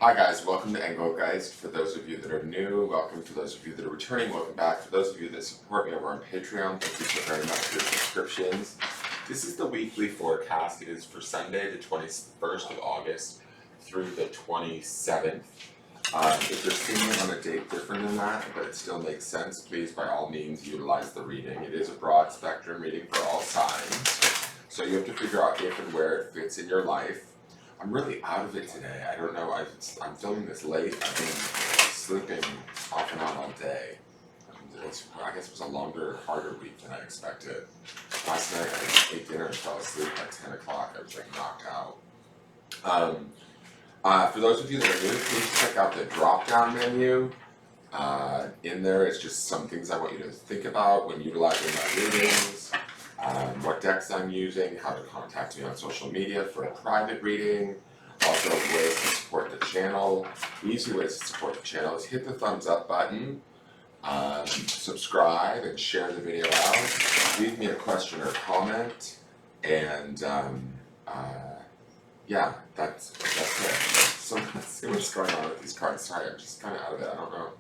Hi guys, welcome to Engelgeist. For those of you that are new, welcome. For those of you that are returning, welcome back. For those of you that support me over on Patreon, thank you so very much for your subscriptions. This is the weekly forecast. It is for Sunday, the 21st of August through the 27th. If you're seeing it on a date different than that, but it still makes sense, please by all means utilize the reading. It is a broad spectrum reading for all signs, so you have to figure out if and where it fits in your life. I'm really out of it today. I don't know. I'm filming this late. I've been sleeping off and on all day. I guess it was a longer, harder week than I expected. Last night I ate dinner and fell asleep at 10 o'clock. I was like knocked out. For those of you that are new, please check out the drop-down menu. In there is just some things I want you to think about when utilizing my readings. What decks I'm using, how to contact me on social media for a private reading, also ways to support the channel. Easy ways to support the channel is hit the thumbs up button, subscribe and share the video out, leave me a question or comment, and yeah, that's it. So let's see what's going on with these cards. Sorry, I'm just kind of out of it. I don't know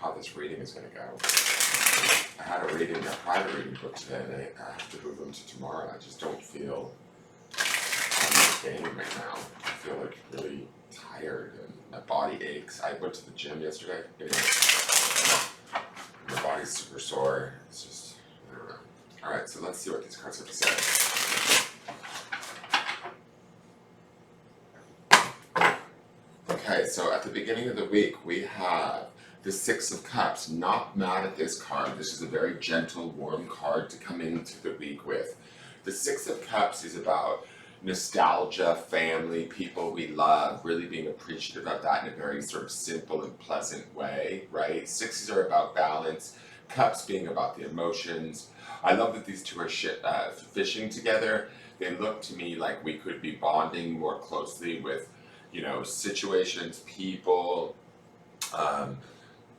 how this reading is going to go. I had a private reading book today, and I have to move them to tomorrow. I just don't feel on the game right now. I feel like really tired, and my body aches. I went to the gym yesterday. Anyway, my body's super sore. It's just, I don't know. All right, so let's see what these cards have to say. Okay, so at the beginning of the week, we have the Six of Cups. Not mad at this card. This is a very gentle, warm card to come into the week with. The Six of Cups is about nostalgia, family, people we love, really being appreciative of that in a very sort of simple and pleasant way, right? Sixes are about balance, cups being about the emotions. I love that these two are fishing together. They look to me like we could be bonding more closely with, you know, situations, people,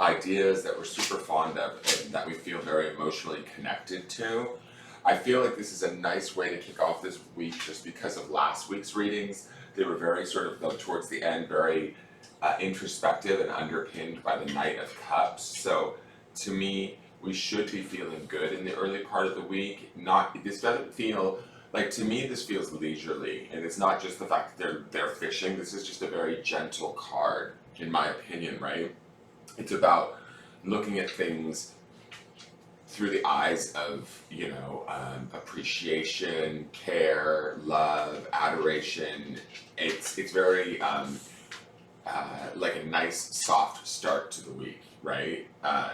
ideas that we're super fond of and that we feel very emotionally connected to. I feel like this is a nice way to kick off this week just because of last week's readings. They were very sort of, though, towards the end, very introspective and underpinned by the Knight of Cups. So to me, we should be feeling good in the early part of the week. This doesn't feel like, to me, this feels leisurely, and it's not just the fact that they're fishing. This is just a very gentle card, in my opinion, right? It's about looking at things through the eyes of, you know, appreciation, care, love, adoration. It's very like a nice, soft start to the week, right?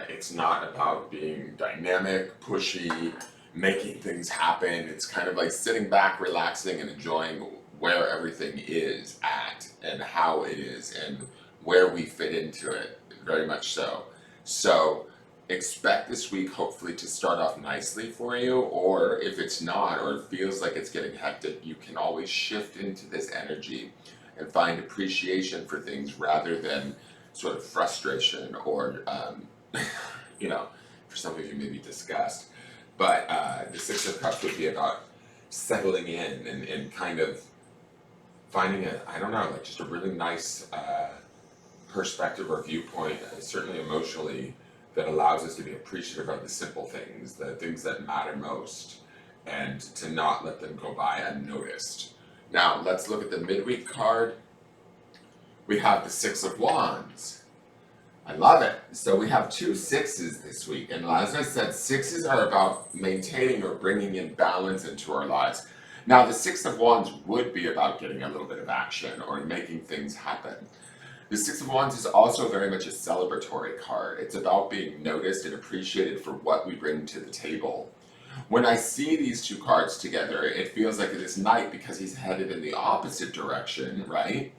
It's not about being dynamic, pushy, making things happen. It's kind of like sitting back, relaxing, and enjoying where everything is at and how it is and where we fit into it. Very much so. So expect this week hopefully to start off nicely for you, or if it's not, or it feels like it's getting hectic, you can always shift into this energy and find appreciation for things rather than sort of frustration or, you know, for some of you maybe disgust. But the Six of Cups would be about settling in and kind of finding I don't know, like just a really nice perspective or viewpoint, certainly emotionally, that allows us to be appreciative of the simple things, the things that matter most, and to not let them go by unnoticed. Now, let's look at the midweek card. We have the Six of Wands. I love it. So we have two sixes this week, and as I said, sixes are about maintaining or bringing in balance into our lives. Now, the Six of Wands would be about getting a little bit of action or making things happen. The Six of Wands is also very much a celebratory card. It's about being noticed and appreciated for what we bring to the table. When I see these two cards together, it feels like it is Knight because he's headed in the opposite direction, right?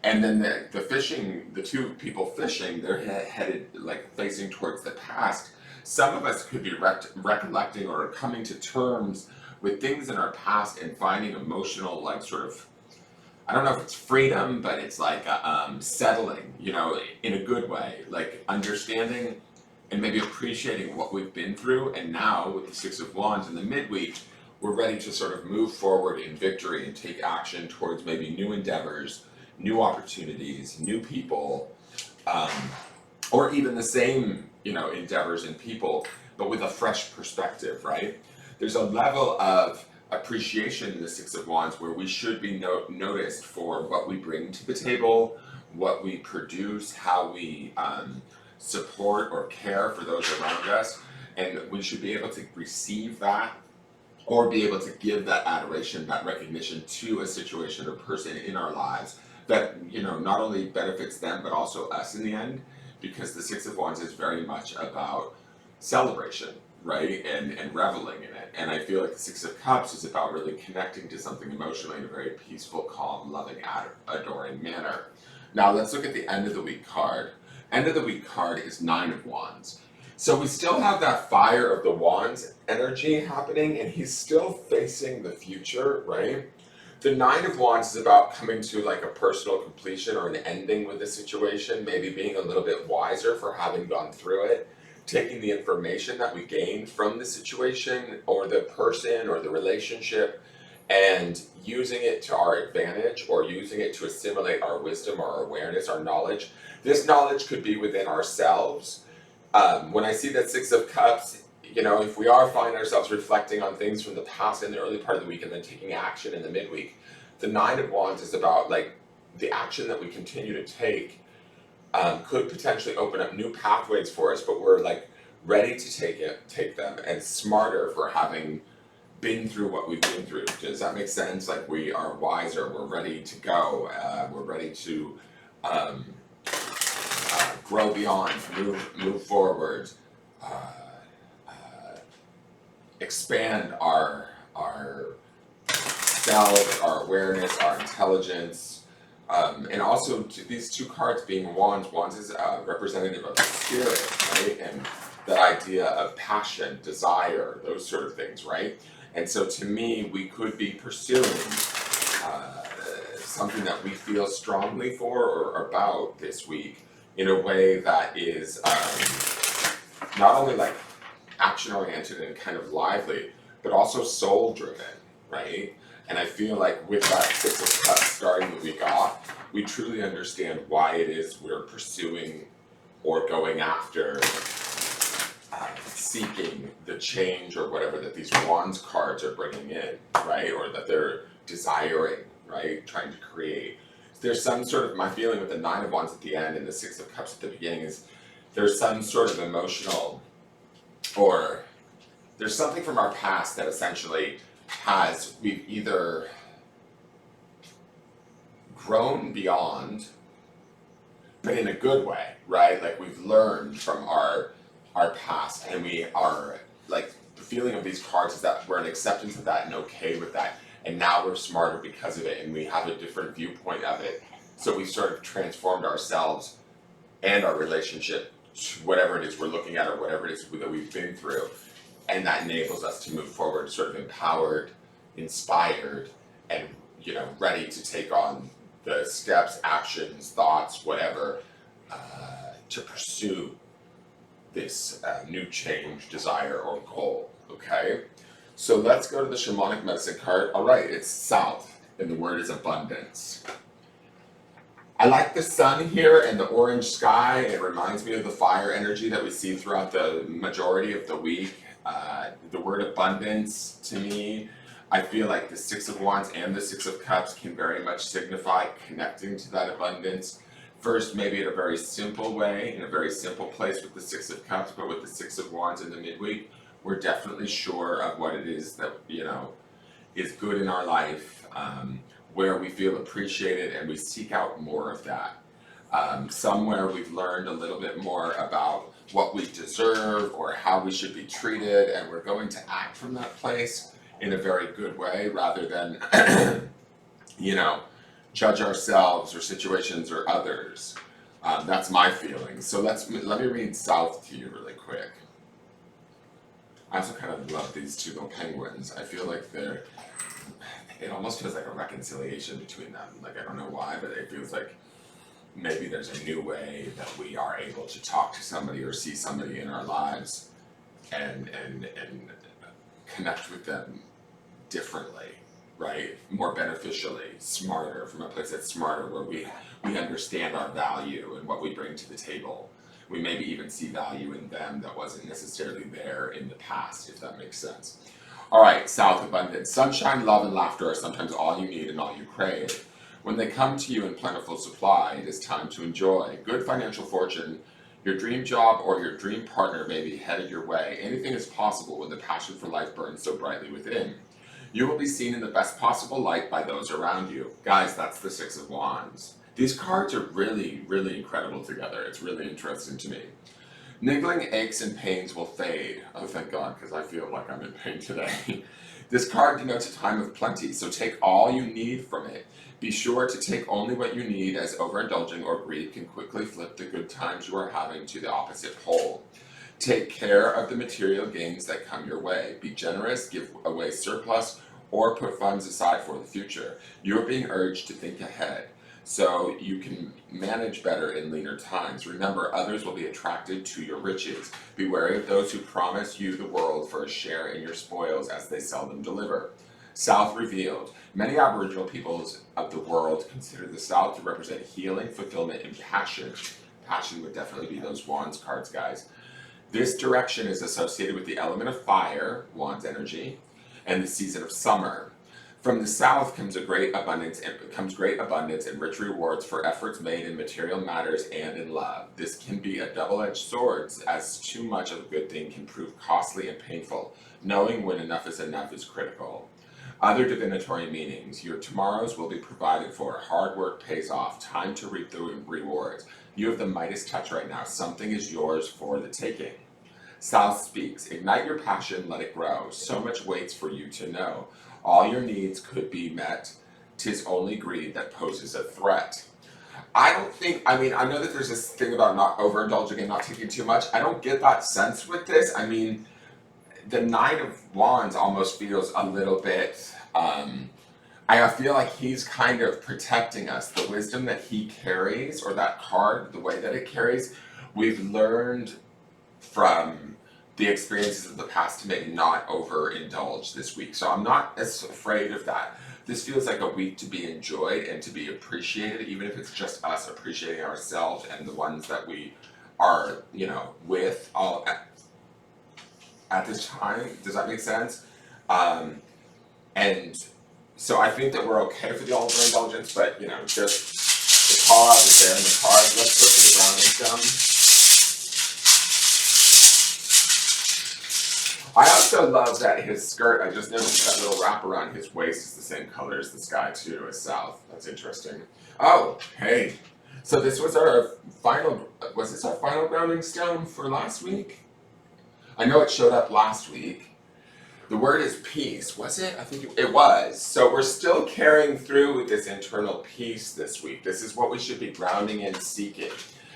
And then the two people fishing, they're headed like facing towards the past. Some of us could be recollecting or coming to terms with things in our past and finding emotional, like sort of, I don't know if it's freedom, but it's like settling, you know, in a good way, like understanding and maybe appreciating what we've been through. And now with the Six of Wands in the midweek, we're ready to sort of move forward in victory and take action towards maybe new endeavors new opportunities, new people, um, or even the same, endeavors and people, but with a fresh perspective, right? There's a level of appreciation in the Six of Wands where we should be noticed for what we bring to the table, what we produce, how we support or care for those around us, and we should be able to receive that or be able to give that adoration, that recognition to a situation or person in our lives that, not only benefits them but also us in the end, because the Six of Wands is very much about celebration, right? And reveling in it. And I feel like the Six of Cups is about really connecting to something emotionally in a very peaceful, calm, loving, adoring manner. Now let's look at the end of the week card. End of the week card is Nine of Wands. So we still have that fire of the wands energy happening, and he's still facing the future, right? The Nine of Wands is about coming to like a personal completion or an ending with the situation, maybe being a little bit wiser for having gone through it, taking the information that we gained from the situation or the person or the relationship and using it to our advantage or using it to assimilate our wisdom or our awareness, our knowledge. This knowledge could be within ourselves. When I see that Six of Cups, if we are finding ourselves reflecting on things from the past in the early part of the week and then taking action in the midweek, the Nine of Wands is about like the action that we continue to take could potentially open up new pathways for us, but we're like ready to take them, and smarter for having been through what we've been through. Does that make sense? Like we are wiser, we're ready to go, we're ready to grow beyond, move forward, expand our self, our awareness, our intelligence, and also these two cards being wands. Wands is representative of the spirit, right? And that idea of passion, desire, those sort of things, right? And so to me, we could be pursuing something that we feel strongly for or about this week in a way that is not only like action-oriented and kind of lively, but also soul-driven, right? And I feel like with that Six of Cups starting the week off, we truly understand why it is we're pursuing or going after, seeking the change or whatever that these Wands cards are bringing in, right? Or that they're desiring, right? Trying to create. There's some sort of, my feeling with the Nine of Wands at the end and the Six of Cups at the beginning is there's some sort of emotional, or there's something from our past that essentially we've either grown beyond, but in a good way, right? Like we've learned from our past, and we are like, the feeling of these cards is that we're in acceptance of that and okay with that, and now we're smarter because of it, and we have a different viewpoint of it. So we've sort of transformed ourselves and our relationship to whatever it is we're looking at or whatever it is that we've been through, and that enables us to move forward sort of empowered, inspired, and ready to take on the steps, actions, thoughts, whatever, to pursue this new change, desire, or goal, okay? So let's go to the Shamanic Medicine card. All right, it's South, and the word is abundance. I like the sun here and the orange sky. It reminds me of the fire energy that we see throughout the majority of the week. The word abundance, to me, I feel like the Six of Wands and the Six of Cups can very much signify connecting to that abundance. First, maybe in a very simple way, in a very simple place with the Six of Cups, but with the Six of Wands in the midweek, we're definitely sure of what it is that, is good in our life, where we feel appreciated, and we seek out more of that. Somewhere we've learned a little bit more about what we deserve or how we should be treated, and we're going to act from that place in a very good way rather than, judge ourselves or situations or others. That's my feeling. So let me read South to you really quick. I also kind of love these two little penguins. I feel like it almost feels like a reconciliation between them. Like, I don't know why, but it feels like maybe there's a new way that we are able to talk to somebody or see somebody in our lives and connect with them differently. right? More beneficially, smarter, from a place that's smarter, where we understand our value and what we bring to the table. We maybe even see value in them that wasn't necessarily there in the past, if that makes sense. All right, South abundance. Sunshine, love, and laughter are sometimes all you need and all you crave. When they come to you in plentiful supply, it is time to enjoy. Good financial fortune, your dream job or your dream partner may be headed your way. Anything is possible when the passion for life burns so brightly within. You will be seen in the best possible light by those around you. Guys, that's the Six of Wands. These cards are really, really incredible together. It's really interesting to me. Niggling aches and pains will fade. Oh, thank God, because I feel like I'm in pain today. This card denotes a time of plenty, so take all you need from it. Be sure to take only what you need, as overindulging or greed can quickly flip the good times you are having to the opposite pole. Take care of the material gains that come your way. Be generous, give away surplus, or put funds aside for the future. You are being urged to think ahead, so you can manage better in leaner times. Remember, others will be attracted to your riches. Be wary of those who promise you the world for a share in your spoils, as they seldom deliver. South revealed. Many Aboriginal peoples of the world consider the South to represent healing, fulfillment, and passion. Passion would definitely be those Wands cards, guys. This direction is associated with the element of fire, Wands energy, and the season of summer. From the South comes great abundance and rich rewards for efforts made in material matters and in love. This can be a double-edged sword, as too much of a good thing can prove costly and painful. Knowing when enough is critical. Other divinatory meanings. Your tomorrows will be provided for. Hard work pays off. Time to reap the rewards. You have the Midas touch right now. Something is yours for the taking. South speaks. Ignite your passion, let it grow. So much waits for you to know. All your needs could be met. 'Tis only greed that poses a threat. I know that there's this thing about not overindulging and not taking too much. I don't get that sense with this. I mean, the Knight of Wands almost feels a little bit, I feel like he's kind of protecting us. The wisdom that he carries, or that card, the way that it carries, we've learned from the experiences of the past to maybe not overindulge this week. So I'm not as afraid of that. This feels like a week to be enjoyed and to be appreciated, even if it's just us appreciating ourselves and the ones that we are, with all at this time. Does that make sense? And so I think that we're okay for the overindulgence, but just the call out is there in the cards. Let's go to the grounding stone. I also love that his skirt, I just noticed that little wrap around his waist is the same color as the sky too, as South. That's interesting. Oh, hey. So this was was this our final grounding stone for last week? I know it showed up last week. The word is peace, was it? I think it was. So we're still carrying through with this internal peace this week. This is what we should be grounding and seeking.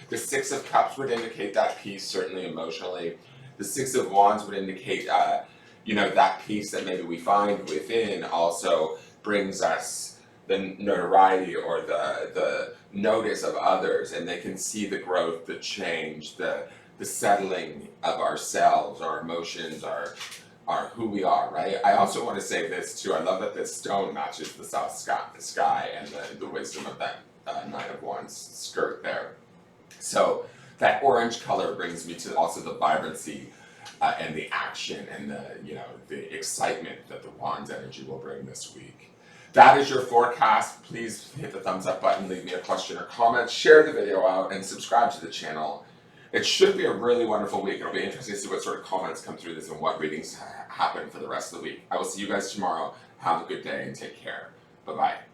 The Six of Cups would indicate that peace, certainly emotionally. The Six of Wands would indicate, that peace that maybe we find within also brings us the notoriety or the notice of others, and they can see the growth, the change, the settling of ourselves, our emotions, our who we are, right? I also want to say this too. I love that this stone matches the south sky and the wisdom of that Knight of Wands skirt there. So that orange color brings me to also the vibrancy and the action and the excitement that the Wands energy will bring this week. That is your forecast. Please hit the thumbs up button, leave me a question or comment, share the video out, and subscribe to the channel. It should be a really wonderful week. It'll be interesting to see what sort of comments come through this and what readings happen for the rest of the week. I will see you guys tomorrow. Have a good day and take care. Bye-bye.